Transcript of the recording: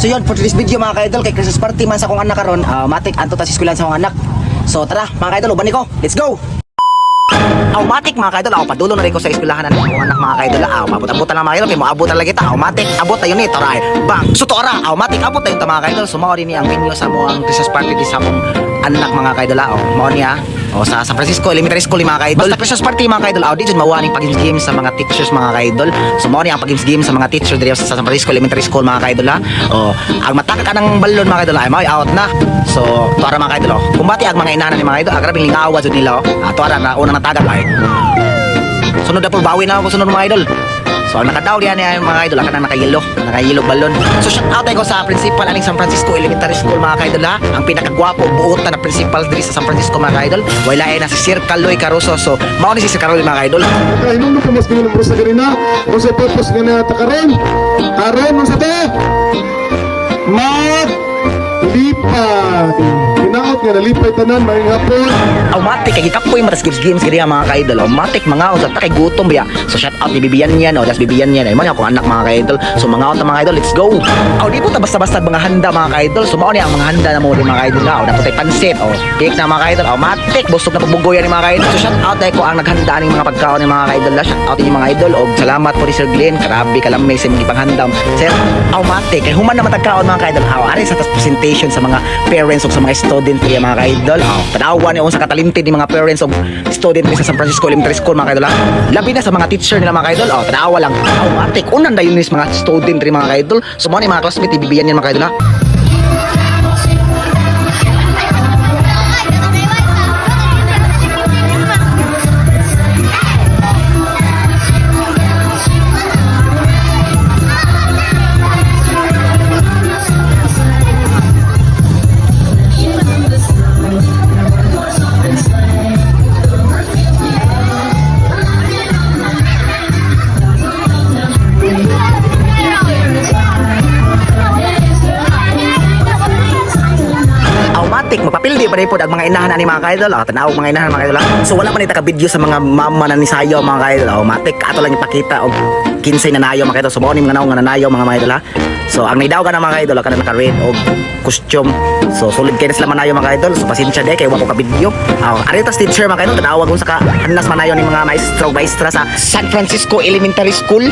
So yun, for today's video mga ka-idol, kay Christmas party man sa akong anak karon, matik anto ta sa eskwelahan sa akong anak. So tara mga ka-idol, uban ko. Let's go. Matik mga ka-idol, padulo na rin ko sa eskwelahan ng akong anak mga ka-idol. Mabot-abutan lang mga ka-idol, kay moabot talaga kita. Matik, abot tayo ni taray. Bang, suto ara. Matik, abot tayo ta mga ka-idol. So mao rin ni ang venue sa mo ang Christmas party di sa akong anak mga ka-idol. Mao niya. Sa San Francisco Elementary School mga ka-idol. Basta Christmas party mga ka-idol. Di dyan mawaning pag-games sa mga teachers mga ka-idol. So mao niya ang pag-games sa mga teachers diri sa San Francisco Elementary School mga ka-idol. Ang mataka ka ng balon mga ka-idol ay mao out na. So tuara mga ka-idol. Kumbati ang mga inahanan ni mga ka-idol. Agrabing lingawa jud nila. Tuara na unang natagat ay. Sunod na po bawi na ako sunod mga idol. So ang nakadaw diyan ay mga idol, ang nakayelo balon. So shout out ko sa principal aning San Francisco Elementary School mga ka-idol ha. Ang pinakagwapo buotan na principal diri sa San Francisco mga ka-idol. Wala ay na si Sir Caloy Caruso. So mao ni si Sir Caloy mga ka-idol. Kaya nung mas ginulong sa ganina, kung sa purpose nga na takarin, karon mo sa te, lipad. Pinaot nga nalipay tanan, may hapon. Matik kay kapoy matas games giri mga ka-idol. Matik mga usap ta kay gutom biya. So shout out ni Bibian yan das Bibian yan ay man ako anak mga ka-idol. So mga out mga ka-idol, let's go. Di po ta basta-basta mga handa mga ka-idol. So mao ni ang mga handa na mo di mga ka-idol. Dapat tay pansit. Cake na mga ka-idol. Matik busog na pagbugoyan ni mga ka-idol. So shout out ko ang naghanda ning mga pagkaon ni mga ka-idol. Shout out ni mga idol og salamat po ni Sir Glenn. Grabe kalamay sa mga panghandam. Sir, matik kay human na matagkaon mga ka-idol. Ari sa presentation sa mga parents o sa mga student niya mga ka-idol. Tanawan niyo sa katalented ni mga parents o student ni sa San Francisco Elementary School mga ka-idol. Labi na sa mga teacher nila mga ka-idol. Tanawa lang. Matik unan dayon ni mga student ri mga ka-idol. So mo ni mga classmate ibibiyan niya mga ka-idol. Mapapildi pa rin po ang mga inahan ni mga ka-idol. Tanawag mga inahan mga ka-idol. So wala pa nita ka-video sa mga mama na ni sayo mga ka-idol. Matik ato lang ipakita og 15 na nayo mga ka-idol. So mao ni mga naong nga nanayo mga ka-idol. So ang naidaw ka na mga ka-idol kana naka-red og costume. So solid kay na sila manayo mga ka-idol. So pasensya day kay wa ko ka-video. Ari tas teacher mga ka-idol tanawag ko sa hanas manayo ni mga maestro maestra sa San Francisco Elementary School.